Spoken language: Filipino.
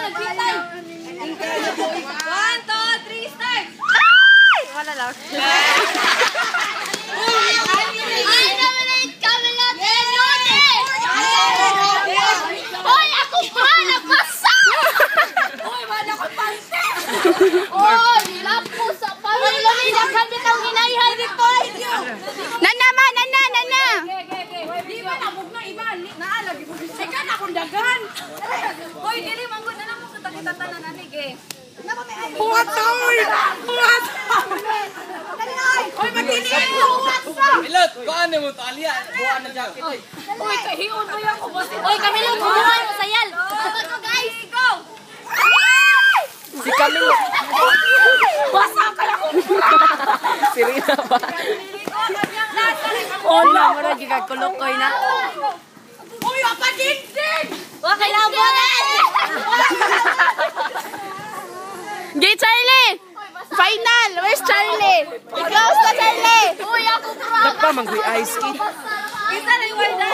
nagpintay. 1, 2, 3, start! Ay! Wala lang. Ay, naman kami natin! Hoy, ako pa! Nabasa! Hoy, wala ko pante! Hoy, nilap ko sa pala! Hoy, luminak kami itong hinayhay dito! Nana ma! Nana! Nana! Di ba nabog na iba? Naalag mo. Sika na akong dagan! Hoy, dili, manggod na lang mo kita tanan nanig eh. Huwatoy! Hoy, magtiniin mo! Milot, kuhaan mo ito, Alia. Buhaan na jacket. Hoy, kahiyon mo yan ko. Hoy, kami lang kumuhan mo sa yal. Go, guys! Go! Si Camilo. Basa ka lang kung Si Rina ba? Wala mo na gigagkulukoy na. Uy, apa dingding! Wala kailangan! Gay Charlie! Final! Where's Charlie? I-close na Charlie! Uy, ako pro! Nagpa, manggoy ice tea. Isa na yung